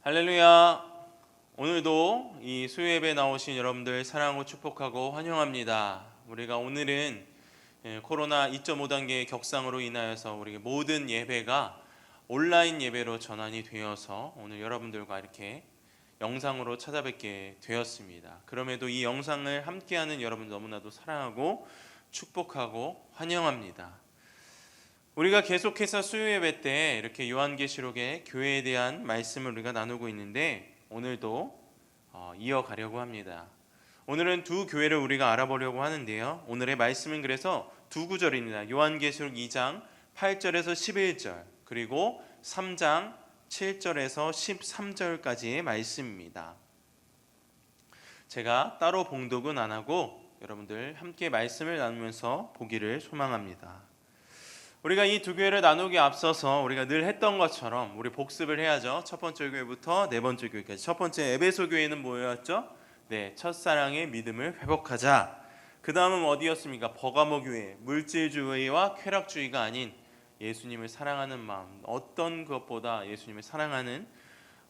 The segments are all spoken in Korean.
할렐루야. 오늘도 이 수요예배 나오신 여러분들 사랑하고 축복하고 환영합니다. 우리가 오늘은 코로나 2.5단계 격상으로 인하여서 우리 모든 예배가 온라인 예배로 전환이 되어서 오늘 여러분들과 이렇게 영상으로 찾아뵙게 되었습니다. 그럼에도 이 영상을 함께하는 여러분 너무나도 사랑하고 축복하고 환영합니다. 우리가 계속해서 수요예배 때 이렇게 요한계시록의 교회에 대한 말씀을 우리가 나누고 있는데 오늘도 이어가려고 합니다. 오늘은 두 교회를 우리가 알아보려고 하는데요. 오늘의 말씀은 그래서 두 구절입니다. 요한계시록 2장 8절에서 11절 그리고 3장 7절에서 13절까지의 말씀입니다. 제가 따로 봉독은 안 하고 여러분들 함께 말씀을 나누면서 보기를 소망합니다. 우리가 이 두 교회를 나누기 앞서서 우리가 늘 했던 것처럼 우리 복습을 해야죠. 첫 번째 교회부터 네 번째 교회까지. 첫 번째 에베소 교회는 뭐였죠? 네, 첫사랑의 믿음을 회복하자. 그 다음은 어디였습니까? 버가모 교회, 물질주의와 쾌락주의가 아닌 예수님을 사랑하는 마음, 어떤 것보다 예수님을 사랑하는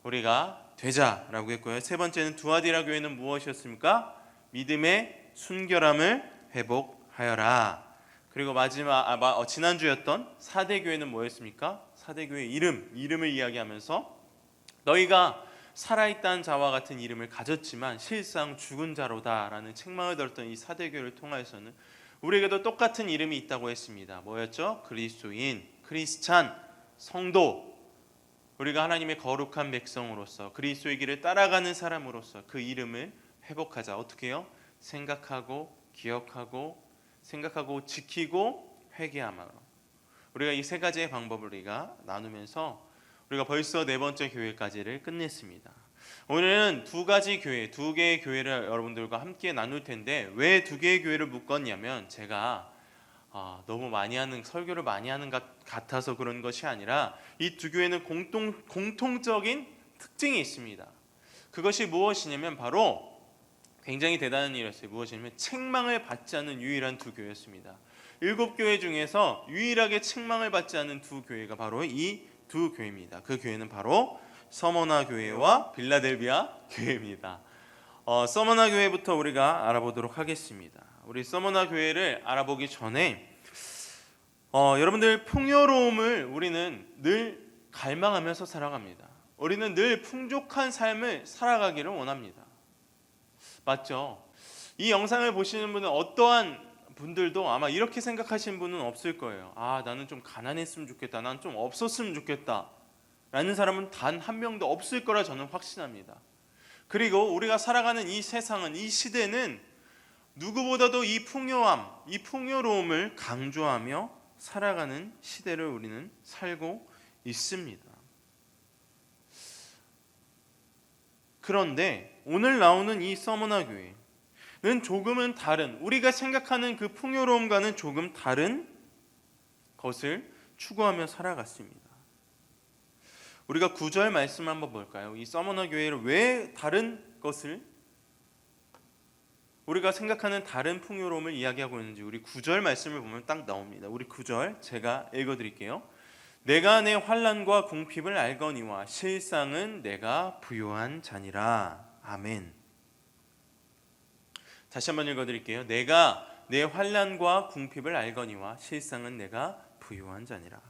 우리가 되자라고 했고요. 세 번째는 두아디라 교회는 무엇이었습니까? 믿음의 순결함을 회복하여라. 그리고 마지막 지난주였던 사대교회는 뭐였습니까? 사대교회의 이름을 이야기하면서 너희가 살아있다는 자와 같은 이름을 가졌지만 실상 죽은 자로다라는 책망을 들었던 이 사대교회를 통하여서는 우리에게도 똑같은 이름이 있다고 했습니다. 뭐였죠? 그리스도인, 크리스찬, 성도. 우리가 하나님의 거룩한 백성으로서 그리스도의 길을 따라가는 사람으로서 그 이름을 회복하자. 어떻게 해요? 생각하고 지키고 회개함으로. 우리가 이 세 가지의 방법을 우리가 나누면서 우리가 벌써 네 번째 교회까지를 끝냈습니다. 오늘은 두 개의 교회를 여러분들과 함께 나눌 텐데 왜 두 개의 교회를 묶었냐면 제가 너무 설교를 많이 하는 것 같아서 그런 것이 아니라 이 두 교회는 공통적인 특징이 있습니다. 그것이 무엇이냐면 바로 굉장히 대단한 일이었어요. 무엇이냐면 책망을 받지 않는 유일한 두 교회였습니다. 7교회 중에서 유일하게 책망을 받지 않는 두 교회가 바로 이 두 교회입니다. 그 교회는 바로 서머나 교회와 빌라델비아 교회입니다. 서머나 교회부터 우리가 알아보도록 하겠습니다. 우리 서머나 교회를 알아보기 전에 여러분들 풍요로움을 우리는 늘 갈망하면서 살아갑니다. 우리는 늘 풍족한 삶을 살아가기를 원합니다. 맞죠? 이 영상을 보시는 분은 어떠한 분들도 아마 이렇게 생각하시는 분은 없을 거예요. 나는 좀 가난했으면 좋겠다. 난 좀 없었으면 좋겠다. 라는 사람은 단 한 명도 없을 거라 저는 확신합니다. 그리고 우리가 살아가는 이 세상은, 이 시대는 누구보다도 이 풍요로움을 강조하며 살아가는 시대를 우리는 살고 있습니다. 그런데 오늘 나오는 이 서머나 교회는 조금은 다른, 우리가 생각하는 그 풍요로움과는 조금 다른 것을 추구하며 살아갔습니다. 우리가 9절 말씀 한번 볼까요? 이 서머나 교회를 왜 다른 것을, 우리가 생각하는 다른 풍요로움을 이야기하고 있는지 우리 9절 말씀을 보면 딱 나옵니다. 우리 9절 제가 읽어드릴게요. 내가 내 환난과 궁핍을 알거니와 실상은 내가 부요한 자니라. 아멘. 다시 한번 읽어드릴게요. 내가 내 환난과 궁핍을 알거니와 실상은 내가 부요한 자니라.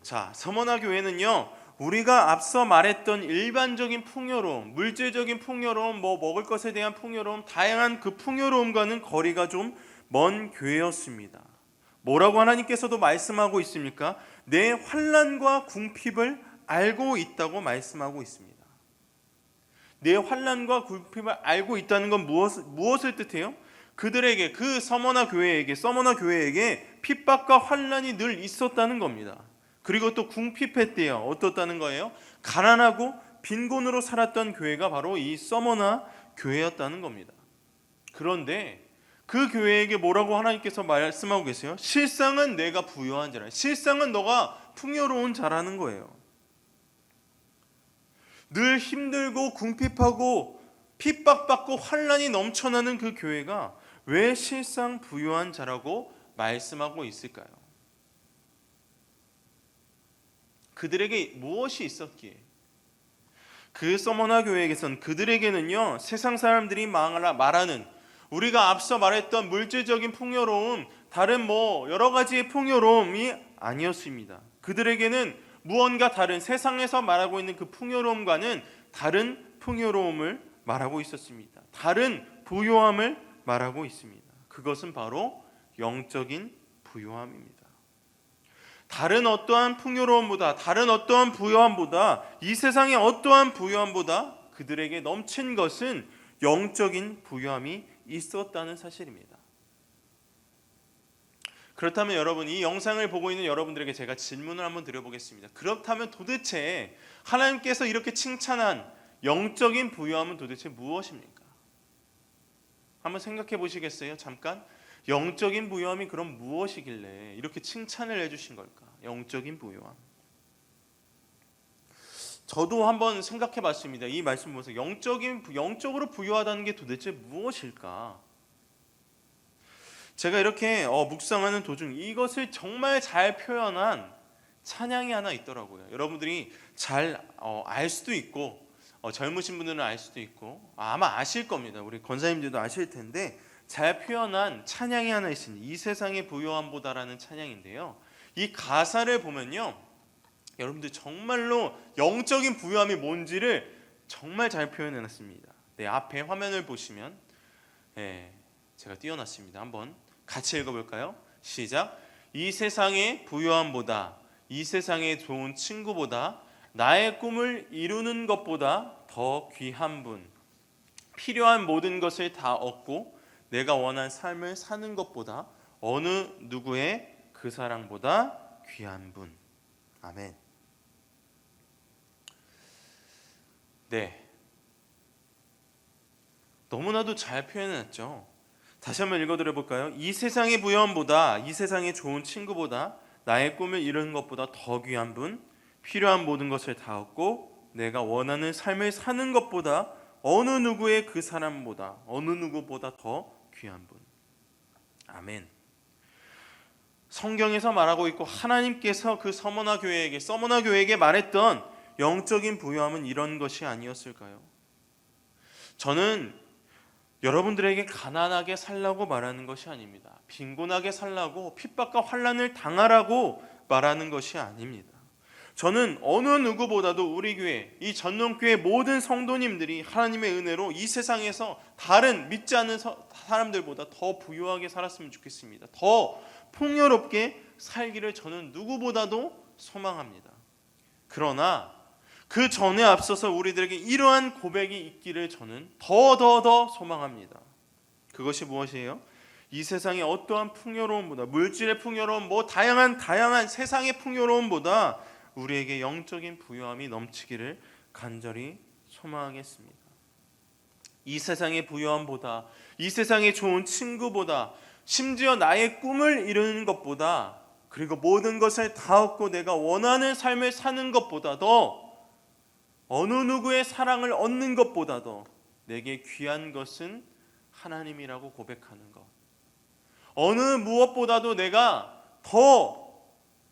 자, 서머나 교회는요, 우리가 앞서 말했던 일반적인 풍요로움, 물질적인 풍요로움, 먹을 것에 대한 풍요로움, 다양한 그 풍요로움과는 거리가 좀 먼 교회였습니다. 뭐라고 하나님께서도 말씀하고 있습니까? 내 환난과 궁핍을 알고 있다고 말씀하고 있습니다. 내 환난과 궁핍을 알고 있다는 건 무엇을 뜻해요? 그들에게, 그 서머나 교회에게 핍박과 환난이 늘 있었다는 겁니다. 그리고 또 궁핍했대요. 어떻다는 거예요? 가난하고 빈곤으로 살았던 교회가 바로 이 서머나 교회였다는 겁니다. 그런데 그 교회에게 뭐라고 하나님께서 말씀하고 계세요? 실상은 내가 부요한 자라. 실상은 너가 풍요로운 자라는 거예요. 늘 힘들고 궁핍하고 핍박받고 환난이 넘쳐나는 그 교회가 왜 실상 부요한 자라고 말씀하고 있을까요? 그들에게 무엇이 있었기에? 그 서머나 교회에게선 그들에게는요, 세상 사람들이 말하는 우리가 앞서 말했던 물질적인 풍요로움, 다른 여러 가지의 풍요로움이 아니었습니다. 그들에게는 무언가 다른, 세상에서 말하고 있는 그 풍요로움과는 다른 풍요로움을 말하고 있었습니다. 다른 부요함을 말하고 있습니다. 그것은 바로 영적인 부요함입니다. 다른 어떠한 풍요로움보다, 다른 어떠한 부요함보다, 이 세상의 어떠한 부요함보다 그들에게 넘친 것은 영적인 부요함이 있었다는 사실입니다. 그렇다면 여러분, 이 영상을 보고 있는 여러분들에게 제가 질문을 한번 드려보겠습니다. 그렇다면 도대체 하나님께서 이렇게 칭찬한 영적인 부요함은 도대체 무엇입니까? 한번 생각해 보시겠어요? 잠깐. 영적인 부요함이 그럼 무엇이길래 이렇게 칭찬을 해주신 걸까? 영적인 부요함. 저도 한번 생각해 봤습니다. 이 말씀 보면서 영적으로 부요하다는 게 도대체 무엇일까? 제가 이렇게 묵상하는 도중 이것을 정말 잘 표현한 찬양이 하나 있더라고요. 여러분들이 잘 알 수도 있고 젊으신 분들은 알 수도 있고 아마 아실 겁니다. 우리 권사님들도 아실 텐데 잘 표현한 찬양이 하나 있습니다. 이 세상의 부요함보다라는 찬양인데요. 이 가사를 보면요, 여러분들 정말로 영적인 부요함이 뭔지를 정말 잘 표현해놨습니다. 네, 앞에 화면을 보시면 제가 띄워놨습니다. 한번 같이 읽어볼까요? 시작. 이 세상의 부요함보다, 이 세상의 좋은 친구보다, 나의 꿈을 이루는 것보다 더 귀한 분, 필요한 모든 것을 다 얻고 내가 원한 삶을 사는 것보다 어느 누구의 그 사랑보다 귀한 분. 아멘. 네, 너무나도 잘 표현했죠. 다시 한번 읽어드려볼까요? 이 세상의 부요함보다, 이 세상의 좋은 친구보다, 나의 꿈을 이루는 것보다 더 귀한 분, 필요한 모든 것을 다 얻고 내가 원하는 삶을 사는 것보다 어느 누구의 그 사람보다, 어느 누구보다 더 귀한 분. 아멘. 성경에서 말하고 있고 하나님께서 그 서머나 교회에게 말했던 영적인 부요함은 이런 것이 아니었을까요? 저는 여러분들에게 가난하게 살라고 말하는 것이 아닙니다. 빈곤하게 살라고, 핍박과 환난을 당하라고 말하는 것이 아닙니다. 저는 어느 누구보다도 우리 교회, 이 전농교회 모든 성도님들이 하나님의 은혜로 이 세상에서 다른 믿지 않는 사람들보다 더 부유하게 살았으면 좋겠습니다. 더 풍요롭게 살기를 저는 누구보다도 소망합니다. 그러나 그 전에 앞서서 우리들에게 이러한 고백이 있기를 저는 더 소망합니다. 그것이 무엇이에요? 이 세상의 어떠한 풍요로움보다, 물질의 풍요로움, 다양한 세상의 풍요로움보다 우리에게 영적인 부요함이 넘치기를 간절히 소망하겠습니다. 이 세상의 부요함보다, 이 세상의 좋은 친구보다, 심지어 나의 꿈을 이루는 것보다, 그리고 모든 것을 다 얻고 내가 원하는 삶을 사는 것보다도, 어느 누구의 사랑을 얻는 것보다도 내게 귀한 것은 하나님이라고 고백하는 것. 어느 무엇보다도 내가 더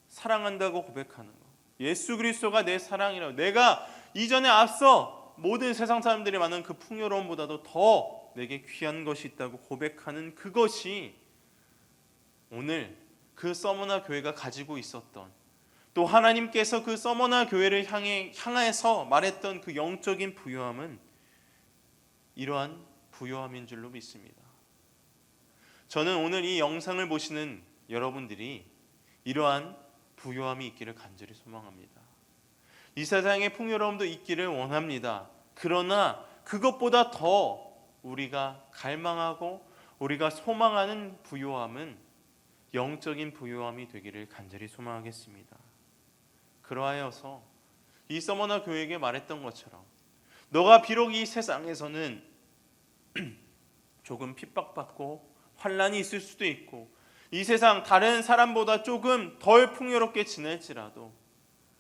사랑한다고 고백하는 것. 예수 그리스도가 내 사랑이라고, 내가 이전에 앞서 모든 세상 사람들이 많은 그 풍요로움보다도 더 내게 귀한 것이 있다고 고백하는 그것이 오늘 그 서머나 교회가 가지고 있었던, 또 하나님께서 그 서머나 교회를 향해서 말했던 그 영적인 부요함은 이러한 부요함인 줄로 믿습니다. 저는 오늘 이 영상을 보시는 여러분들이 이러한 부요함이 있기를 간절히 소망합니다. 이 세상의 풍요로움도 있기를 원합니다. 그러나 그것보다 더 우리가 갈망하고 우리가 소망하는 부요함은 영적인 부요함이 되기를 간절히 소망하겠습니다. 그러하여서 이 서머나 교회에게 말했던 것처럼 너가 비록 이 세상에서는 조금 핍박받고 환난이 있을 수도 있고 이 세상 다른 사람보다 조금 덜 풍요롭게 지낼지라도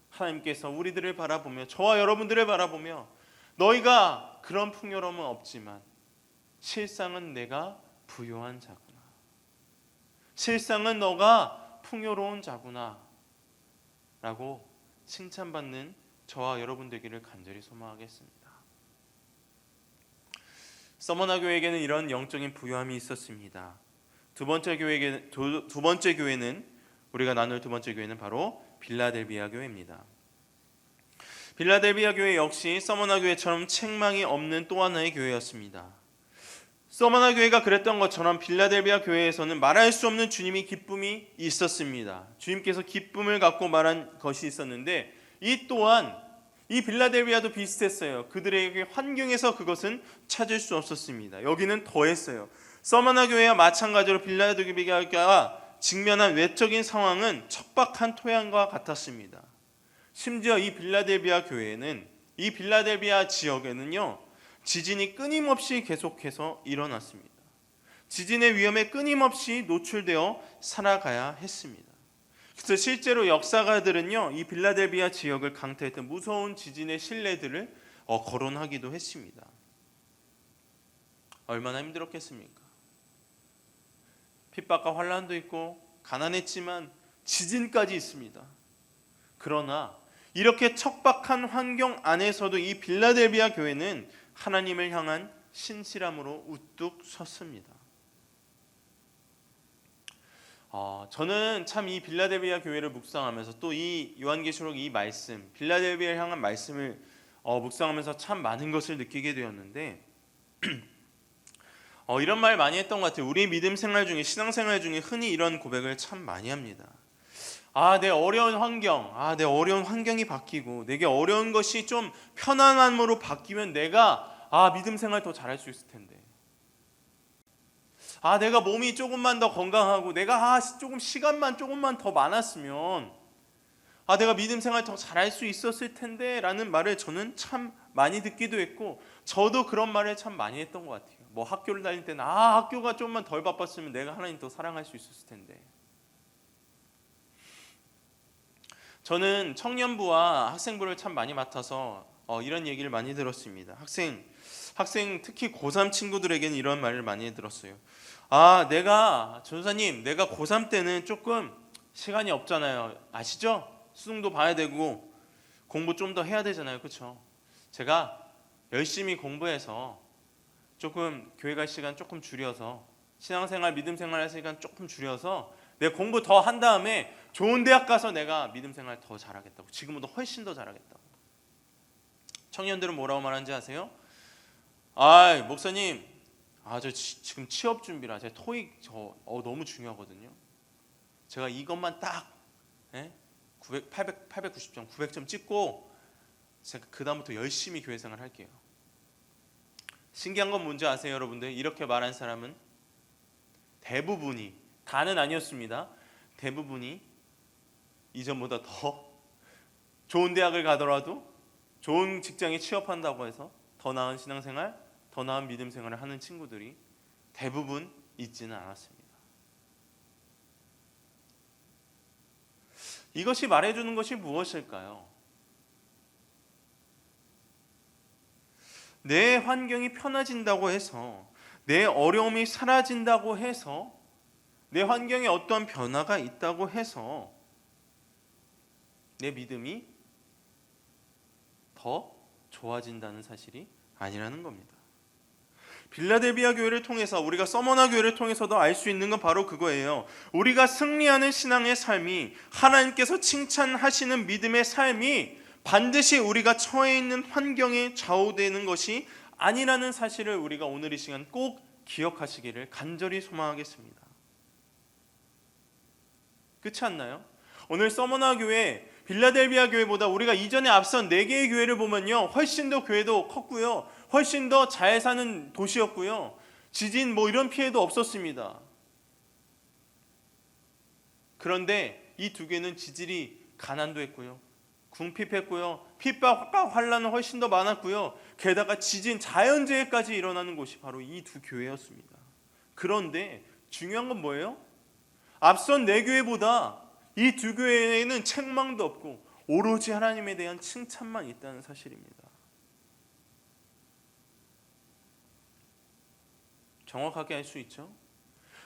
하나님께서 우리들을 바라보며, 저와 여러분들을 바라보며, 너희가 그런 풍요로움은 없지만 실상은 내가 부요한 자구나, 실상은 너가 풍요로운 자구나 라고 칭찬받는 저와 여러분 되기를 간절히 소망하겠습니다. 서머나 교회에게는 이런 영적인 부요함이 있었습니다. 두 번째 교회는 우리가 나눌 두 번째 교회는 바로 빌라델비아 교회입니다. 빌라델비아 교회 역시 서머나 교회처럼 책망이 없는 또 하나의 교회였습니다. 서머나 교회가 그랬던 것처럼 빌라델비아 교회에서는 말할 수 없는 주님의 기쁨이 있었습니다. 주님께서 기쁨을 갖고 말한 것이 있었는데 이 또한 이 빌라델비아도 비슷했어요. 그들에게 환경에서 그것은 찾을 수 없었습니다. 여기는 더했어요. 서머나 교회와 마찬가지로 빌라델비아가 직면한 외적인 상황은 척박한 토양과 같았습니다. 심지어 이 빌라델비아 교회는 이 빌라델비아 지역에는요 지진이 끊임없이 계속해서 일어났습니다. 지진의 위험에 끊임없이 노출되어 살아가야 했습니다. 그래서 실제로 역사가들은요 이 빌라델비아 지역을 강타했던 무서운 지진의 신뢰들을 거론하기도 했습니다. 얼마나 힘들었겠습니까? 핍박과 환난도 있고 가난했지만 지진까지 있습니다. 그러나 이렇게 척박한 환경 안에서도 이 빌라델비아 교회는 하나님을 향한 신실함으로 우뚝 섰습니다. 저는 참 이 빌라델비아 교회를 묵상하면서 또 이 요한계시록 이 말씀, 빌라델비아를 향한 말씀을 묵상하면서 참 많은 것을 느끼게 되었는데 이런 말 많이 했던 것 같아요. 우리 믿음 생활 중에 신앙생활 중에 흔히 이런 고백을 참 많이 합니다. 내 어려운 환경, 내 어려운 환경이 바뀌고 내게 어려운 것이 좀 편안함으로 바뀌면 내가 믿음 생활 더 잘할 수 있을 텐데. 내가 몸이 조금만 더 건강하고 내가 조금 시간만 조금만 더 많았으면 내가 믿음 생활 더 잘할 수 있었을 텐데 라는 말을 저는 참 많이 듣기도 했고 저도 그런 말을 참 많이 했던 것 같아요. 뭐 학교를 다닐 때는 학교가 좀만 덜 바빴으면 내가 하나님 더 사랑할 수 있었을 텐데. 저는 청년부와 학생부를 참 많이 맡아서 이런 얘기를 많이 들었습니다. 학생 특히 고3 친구들에게는 이런 말을 많이 들었어요. 전사님, 내가 고3 때는 조금 시간이 없잖아요. 아시죠? 수능도 봐야 되고 공부 좀 더 해야 되잖아요. 그렇죠? 제가 열심히 공부해서 조금 교회 갈 시간 조금 줄여서 신앙생활, 믿음생활 할 시간 조금 줄여서 내가 공부 더 한 다음에 좋은 대학 가서 내가 믿음생활 더 잘하겠다고. 지금보다 훨씬 더 잘하겠다고. 청년들은 뭐라고 말하는지 아세요? 목사님, 저 지금 취업 준비라 제 토익 너무 중요하거든요. 제가 이것만 딱 890점, 900점 찍고 제가 그 다음부터 열심히 교회 생활 할게요. 신기한 건 뭔지 아세요, 여러분들? 이렇게 말한 사람은 대부분이, 다는 아니었습니다. 대부분이 이전보다 더 좋은 대학을 가더라도 좋은 직장에 취업한다고 해서 더 나은 신앙생활, 더 나은 믿음 생활을 하는 친구들이 대부분 있지는 않았습니다. 이것이 말해주는 것이 무엇일까요? 내 환경이 편해진다고 해서, 내 어려움이 사라진다고 해서, 내 환경에 어떤 변화가 있다고 해서 내 믿음이 더 좋아진다는 사실이 아니라는 겁니다. 빌라델비아 교회를 통해서 우리가 서머나 교회를 통해서도 알 수 있는 건 바로 그거예요. 우리가 승리하는 신앙의 삶이, 하나님께서 칭찬하시는 믿음의 삶이 반드시 우리가 처해 있는 환경에 좌우되는 것이 아니라는 사실을 우리가 오늘 이 시간 꼭 기억하시기를 간절히 소망하겠습니다. 그렇지 않나요? 오늘 서머나 교회, 빌라델비아 교회보다 우리가 이전에 앞선 4개의 교회를 보면요, 훨씬 더 교회도 컸고요, 훨씬 더 잘 사는 도시였고요, 지진 이런 피해도 없었습니다. 그런데 이 두 개는 지질이 가난도 했고요, 궁핍했고요, 핍박과 환란은 훨씬 더 많았고요, 게다가 지진, 자연재해까지 일어나는 곳이 바로 이 두 교회였습니다. 그런데 중요한 건 뭐예요? 앞선 4교회보다 이 두 교회에는 책망도 없고 오로지 하나님에 대한 칭찬만 있다는 사실입니다. 정확하게 알 수 있죠?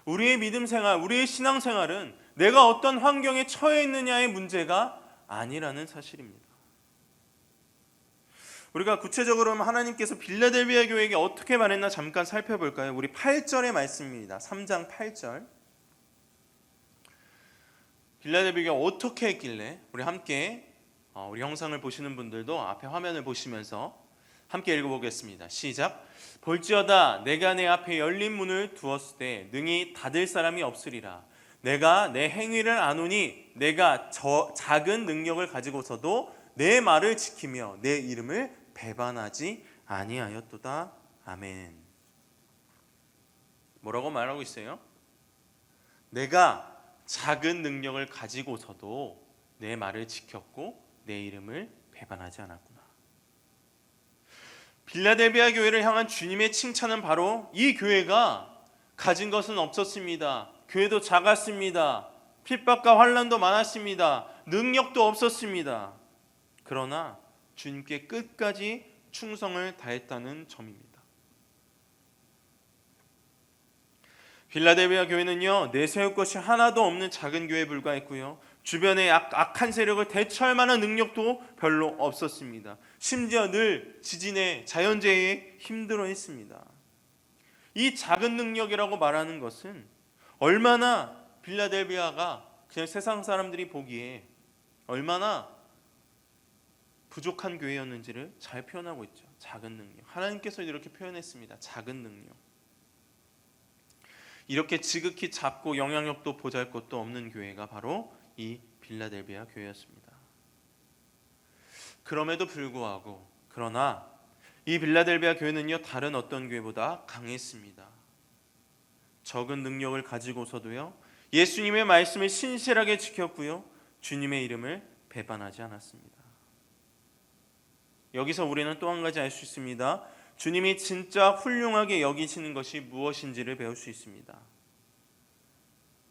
우리의 믿음 생활, 우리의 신앙 생활은 내가 어떤 환경에 처해 있느냐의 문제가 아니라는 사실입니다. 우리가 구체적으로 하나님께서 빌라델비아 교회에게 어떻게 말했나 잠깐 살펴볼까요? 우리 8절의 말씀입니다. 3장 8절. 빌라델비아가 어떻게 했길래 우리 함께 우리 영상을 보시는 분들도 앞에 화면을 보시면서 함께 읽어보겠습니다. 시작. 볼지어다 내가 내 앞에 열린 문을 두었을 때 능히 닫을 사람이 없으리라. 내가 내 행위를 아노니 내가 작은 능력을 가지고서도 내 말을 지키며 내 이름을 배반하지 아니하였도다. 아멘. 뭐라고 말하고 있어요? 내가 작은 능력을 가지고서도 내 말을 지켰고 내 이름을 배반하지 않았구나. 빌라델비아 교회를 향한 주님의 칭찬은 바로 이 교회가 가진 것은 없었습니다. 교회도 작았습니다. 핍박과 환난도 많았습니다. 능력도 없었습니다. 그러나 주님께 끝까지 충성을 다했다는 점입니다. 빌라델비아 교회는요, 내세울 것이 하나도 없는 작은 교회에 불과했고요, 주변의 악한 세력을 대처할 만한 능력도 별로 없었습니다. 심지어 늘 지진에 자연재해에 힘들어했습니다. 이 작은 능력이라고 말하는 것은 얼마나 빌라델비아가 그냥 세상 사람들이 보기에 얼마나 부족한 교회였는지를 잘 표현하고 있죠. 작은 능력. 하나님께서 이렇게 표현했습니다. 작은 능력. 이렇게 지극히 작고 영향력도 보잘것도 없는 교회가 바로 이 빌라델비아 교회였습니다. 그럼에도 불구하고 그러나 이 빌라델비아 교회는요, 다른 어떤 교회보다 강했습니다. 적은 능력을 가지고서도요, 예수님의 말씀을 신실하게 지켰고요, 주님의 이름을 배반하지 않았습니다. 여기서 우리는 또 한 가지 알 수 있습니다. 주님이 진짜 훌륭하게 여기시는 것이 무엇인지를 배울 수 있습니다.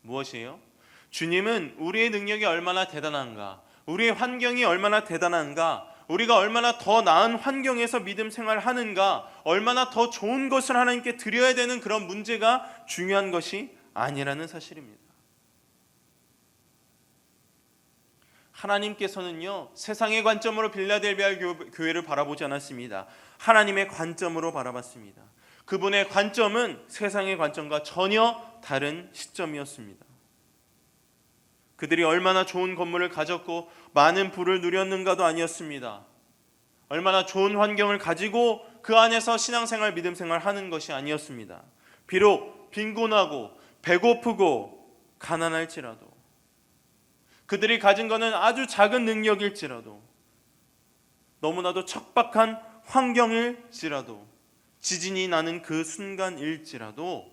무엇이에요? 주님은 우리의 능력이 얼마나 대단한가, 우리의 환경이 얼마나 대단한가, 우리가 얼마나 더 나은 환경에서 믿음 생활하는가, 얼마나 더 좋은 것을 하나님께 드려야 되는 그런 문제가 중요한 것이 아니라는 사실입니다. 하나님께서는요, 세상의 관점으로 빌라델비아 교회를 바라보지 않았습니다. 하나님의 관점으로 바라봤습니다. 그분의 관점은 세상의 관점과 전혀 다른 시점이었습니다. 그들이 얼마나 좋은 건물을 가졌고 많은 부를 누렸는가도 아니었습니다. 얼마나 좋은 환경을 가지고 그 안에서 신앙생활, 믿음생활 하는 것이 아니었습니다. 비록 빈곤하고 배고프고 가난할지라도, 그들이 가진 것은 아주 작은 능력일지라도, 너무나도 척박한 환경일지라도, 지진이 나는 그 순간일지라도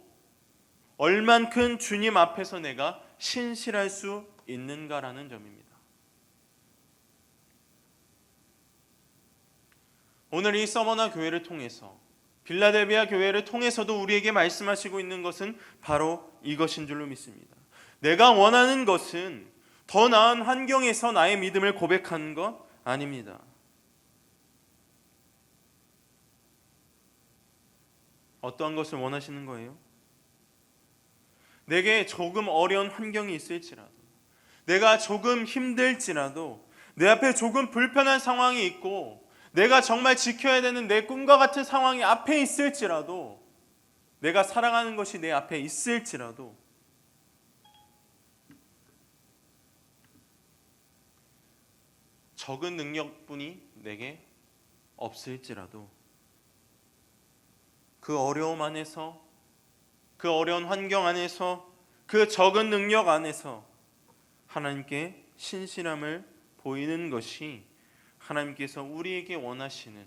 얼만큼 주님 앞에서 내가 신실할 수 있는가라는 점입니다. 오늘 이 서머나 교회를 통해서, 빌라델비아 교회를 통해서도 우리에게 말씀하시고 있는 것은 바로 이것인 줄로 믿습니다. 내가 원하는 것은 더 나은 환경에서 나의 믿음을 고백하는 것 아닙니다. 어떠한 것을 원하시는 거예요? 내게 조금 어려운 환경이 있을지라도, 내가 조금 힘들지라도, 내 앞에 조금 불편한 상황이 있고 내가 정말 지켜야 되는 내 꿈과 같은 상황이 앞에 있을지라도, 내가 사랑하는 것이 내 앞에 있을지라도, 적은 능력뿐이 내게 없을지라도 그 어려움 안에서, 그 어려운 환경 안에서, 그 적은 능력 안에서 하나님께 신실함을 보이는 것이 하나님께서 우리에게 원하시는,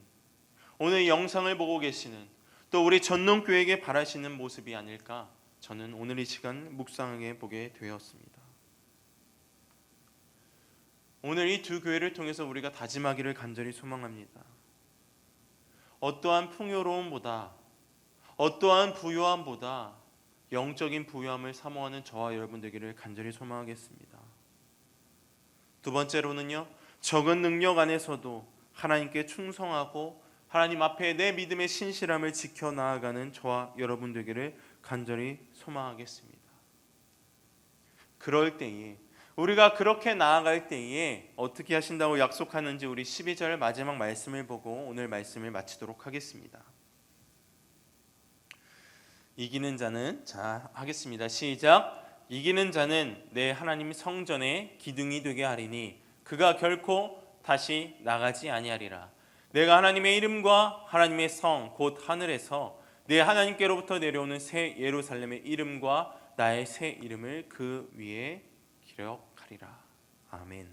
오늘 이 영상을 보고 계시는 또 우리 전농교회에게 바라시는 모습이 아닐까, 저는 오늘 이 시간 묵상하게 보게 되었습니다. 오늘 이 두 교회를 통해서 우리가 다짐하기를 간절히 소망합니다. 어떠한 풍요로움보다, 어떠한 부유함보다 영적인 부유함을 사모하는 저와 여러분 되기를 간절히 소망하겠습니다. 두 번째로는요, 적은 능력 안에서도 하나님께 충성하고 하나님 앞에 내 믿음의 신실함을 지켜 나아가는 저와 여러분 되기를 간절히 소망하겠습니다. 그럴 때에 우리가 그렇게 나아갈 때에 어떻게 하신다고 약속하는지 우리 12절 마지막 말씀을 보고 오늘 말씀을 마치도록 하겠습니다. 이기는 자는, 자 하겠습니다. 시작. 이기는 자는 내 하나님 성전의 기둥이 되게 하리니 그가 결코 다시 나가지 아니하리라. 내가 하나님의 이름과 하나님의 성 곧 하늘에서 내 하나님께로부터 내려오는 새 예루살렘의 이름과 나의 새 이름을 그 위에 기록하리라. 아멘.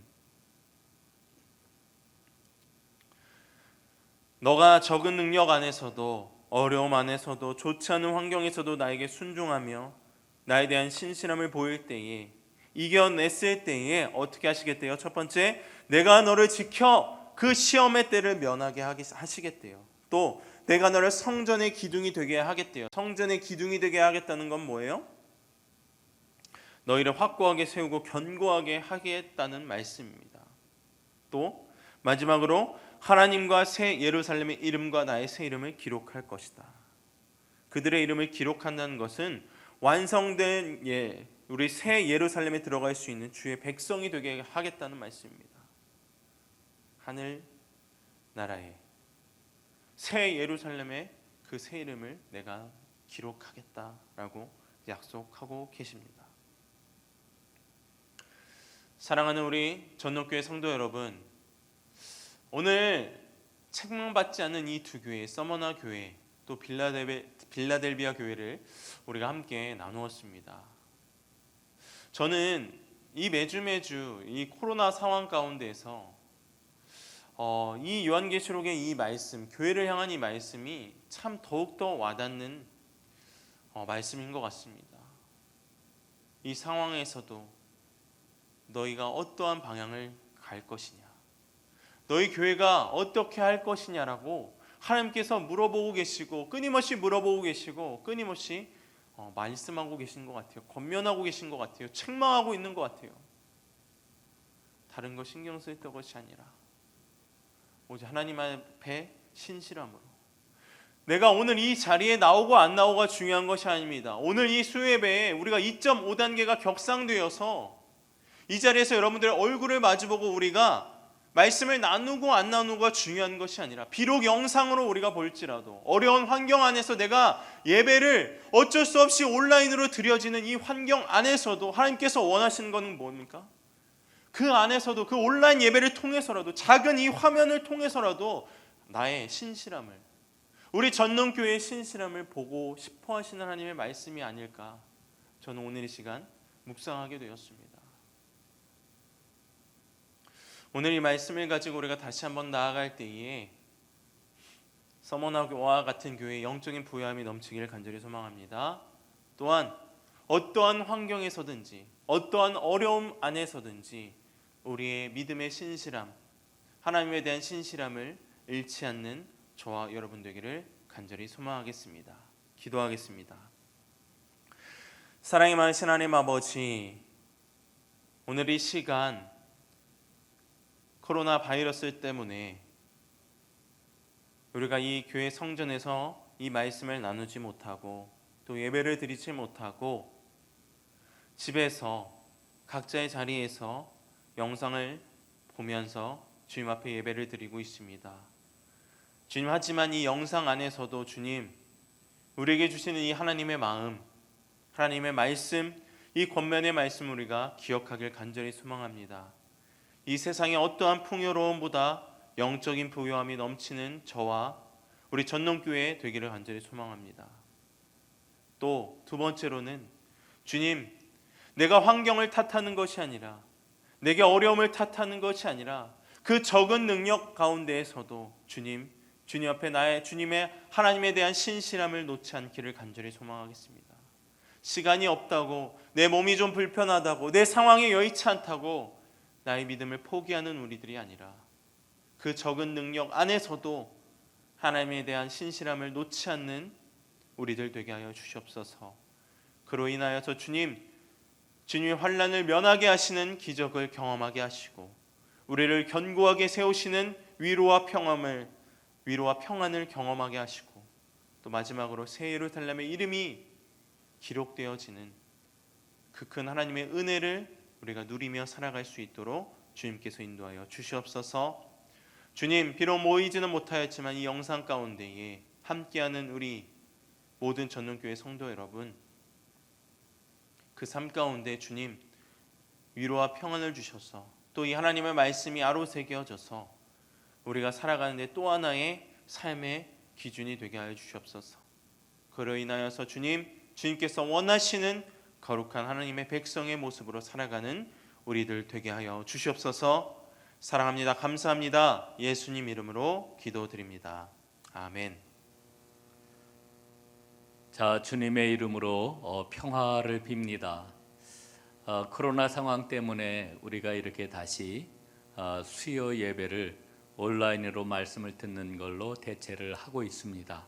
너가 적은 능력 안에서도 어려움 안에서도 좋지 않은 환경에서도 나에게 순종하며 나에 대한 신실함을 보일 때에 이겨냈을 때에 어떻게 하시겠대요? 첫 번째, 내가 너를 지켜 그 시험의 때를 면하게 하시겠대요. 또 내가 너를 성전의 기둥이 되게 하겠대요. 성전의 기둥이 되게 하겠다는 건 뭐예요? 너희를 확고하게 세우고 견고하게 하겠다는 말씀입니다. 또 마지막으로 하나님과 새 예루살렘의 이름과 나의 새 이름을 기록할 것이다. 그들의 이름을 기록한다는 것은 완성된 우리 새 예루살렘에 들어갈 수 있는 주의 백성이 되게 하겠다는 말씀입니다. 하늘 나라에 새 예루살렘의 그 새 이름을 내가 기록하겠다라고 약속하고 계십니다. 사랑하는 우리 전农교회 성도 여러분, 오늘 책망받지 않는 이 두 교회, 서머나 교회 또 빌라델비아 교회를 우리가 함께 나누었습니다. 저는 이 매주 이 코로나 상황 가운데에서 이 요한계시록의 이 말씀, 교회를 향한 이 말씀이 참 더욱더 와닿는 말씀인 것 같습니다. 이 상황에서도 너희가 어떠한 방향을 갈 것이냐, 너희 교회가 어떻게 할 것이냐라고 하나님께서 물어보고 계시고 끊임없이 물어보고 계시고 끊임없이 말씀하고 계신 것 같아요. 권면하고 계신 것 같아요. 책망하고 있는 것 같아요. 다른 거 신경 쓸 것이 아니라 오직 하나님 앞에 신실함으로, 내가 오늘 이 자리에 나오고 안 나오고가 중요한 것이 아닙니다. 오늘 이 수요예배에 우리가 2.5단계가 격상되어서 이 자리에서 여러분들의 얼굴을 마주보고 우리가 말씀을 나누고 안 나누고가 중요한 것이 아니라, 비록 영상으로 우리가 볼지라도 어려운 환경 안에서 내가 예배를 어쩔 수 없이 온라인으로 드려지는 이 환경 안에서도 하나님께서 원하시는 것은 뭡니까? 그 안에서도 그 온라인 예배를 통해서라도, 작은 이 화면을 통해서라도 나의 신실함을, 우리 전농교회의 신실함을 보고 싶어 하시는 하나님의 말씀이 아닐까, 저는 오늘 이 시간 묵상하게 되었습니다. 오늘 이 말씀을 가지고 우리가 다시 한번 나아갈 때에 서머나와 같은 교회의 영적인 부요함이 넘치기를 간절히 소망합니다. 또한 어떠한 환경에서든지 어떠한 어려움 안에서든지 우리의 믿음의 신실함, 하나님에 대한 신실함을 잃지 않는 저와 여러분 되기를 간절히 소망하겠습니다. 기도하겠습니다. 사랑이 많으신 하나님 아버지, 오늘 이 시간 코로나 바이러스 때문에 우리가 이 교회 성전에서 이 말씀을 나누지 못하고 또 예배를 드리지 못하고 집에서 각자의 자리에서 영상을 보면서 주님 앞에 예배를 드리고 있습니다. 주님, 하지만 이 영상 안에서도 주님, 우리에게 주시는 이 하나님의 마음, 하나님의 말씀, 이 권면의 말씀 우리가 기억하길 간절히 소망합니다. 이 세상의 어떠한 풍요로움보다 영적인 부요함이 넘치는 저와 우리 전농교회 되기를 간절히 소망합니다. 또 두 번째로는 주님, 내가 환경을 탓하는 것이 아니라, 내게 어려움을 탓하는 것이 아니라 그 적은 능력 가운데에서도 주님 앞에 주님의 하나님에 대한 신실함을 놓지 않기를 간절히 소망하겠습니다. 시간이 없다고, 내 몸이 좀 불편하다고, 내 상황이 여의치 않다고 나의 믿음을 포기하는 우리들이 아니라 그 적은 능력 안에서도 하나님에 대한 신실함을 놓지 않는 우리들 되게 하여 주시옵소서. 그로 인하여서 주님의 환난을 면하게 하시는 기적을 경험하게 하시고 우리를 견고하게 세우시는 위로와 평안을 경험하게 하시고, 또 마지막으로 새 예루살렘의 이름이 기록되어지는 그 큰 하나님의 은혜를 우리가 누리며 살아갈 수 있도록 주님께서 인도하여 주시옵소서. 주님, 비록 모이지는 못하였지만 이 영상 가운데에 함께하는 우리 모든 전능교회 성도 여러분, 그 삶 가운데 주님 위로와 평안을 주셔서 또 이 하나님의 말씀이 아로새겨져서 우리가 살아가는데 또 하나의 삶의 기준이 되게 하여 주시옵소서. 그로 인하여서 주님께서 원하시는 거룩한 하나님의 백성의 모습으로 살아가는 우리들 되게 하여 주시옵소서. 사랑합니다. 감사합니다. 예수님 이름으로 기도드립니다. 아멘. 자, 주님의 이름으로 평화를 빕니다. 코로나 상황 때문에 우리가 이렇게 다시 수요 예배를 온라인으로 말씀을 듣는 걸로 대체를 하고 있습니다.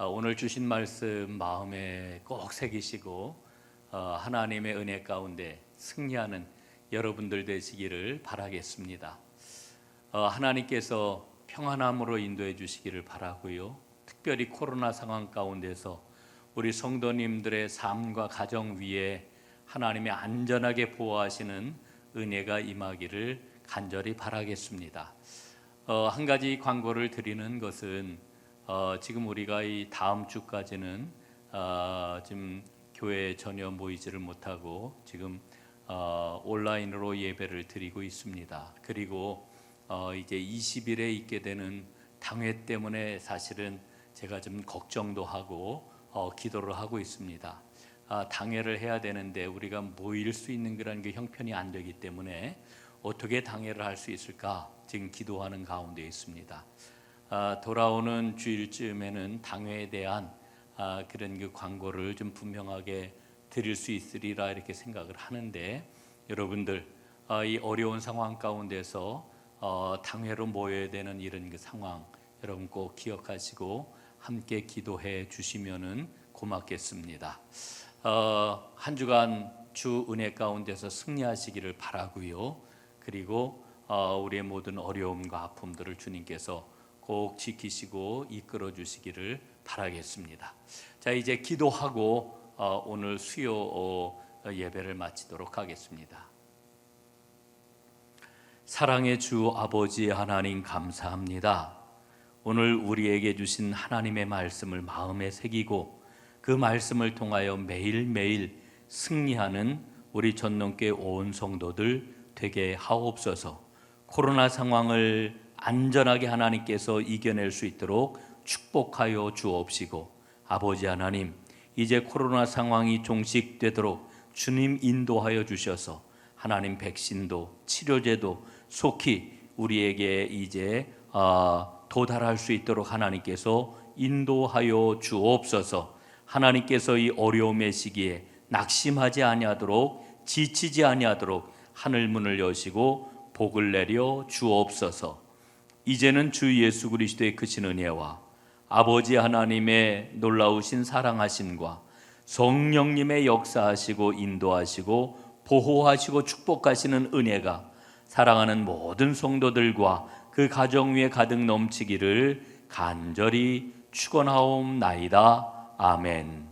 오늘 주신 말씀 마음에 꼭 새기시고 하나님의 은혜 가운데 승리하는 여러분들 되시기를 바라겠습니다. 하나님께서 평안함으로 인도해 주시기를 바라고요. 특별히 코로나 상황 가운데서 우리 성도님들의 삶과 가정 위에 하나님이 안전하게 보호하시는 은혜가 임하기를 간절히 바라겠습니다. 한 가지 광고를 드리는 것은 지금 우리가 이 다음 주까지는 지금 교회에 전혀 모이지를 못하고 지금 온라인으로 예배를 드리고 있습니다. 그리고 이제 20일에 있게 되는 당회 때문에 사실은 제가 좀 걱정도 하고 기도를 하고 있습니다. 당회를 해야 되는데 우리가 모일 수 있는 그런 그 형편이 안 되기 때문에 어떻게 당회를 할 수 있을까 지금 기도하는 가운데 있습니다. 돌아오는 주일쯤에는 당회에 대한 그런 그 광고를 좀 분명하게 드릴 수 있으리라 이렇게 생각을 하는데, 여러분들 이 어려운 상황 가운데서 당회로 모여야 되는 이런 그 상황 여러분 꼭 기억하시고 함께 기도해 주시면은 고맙겠습니다. 한 주간 주 은혜 가운데서 승리하시기를 바라고요. 그리고 우리의 모든 어려움과 아픔들을 주님께서 꼭 지키시고 이끌어 주시기를 바라겠습니다. 자, 이제 기도하고 오늘 수요 예배를 마치도록 하겠습니다. 사랑의 주 아버지 하나님 감사합니다. 오늘 우리에게 주신 하나님의 말씀을 마음에 새기고 그 말씀을 통하여 매일매일 승리하는 우리 전능교회 온 성도들 되게 하옵소서. 코로나 상황을 안전하게 하나님께서 이겨낼 수 있도록 축복하여 주옵시고, 아버지 하나님, 이제 코로나 상황이 종식되도록 주님 인도하여 주셔서 하나님 백신도 치료제도 속히 우리에게 이제 도달할 수 있도록 하나님께서 인도하여 주옵소서. 하나님께서 이 어려움의 시기에 낙심하지 아니하도록 지치지 아니하도록 하늘 문을 여시고 복을 내려 주옵소서. 이제는 주 예수 그리스도의 크신 은혜와 아버지 하나님의 놀라우신 사랑하심과 성령님의 역사하시고 인도하시고 보호하시고 축복하시는 은혜가 사랑하는 모든 성도들과 그 가정 위에 가득 넘치기를 간절히 축원하옵나이다. 아멘.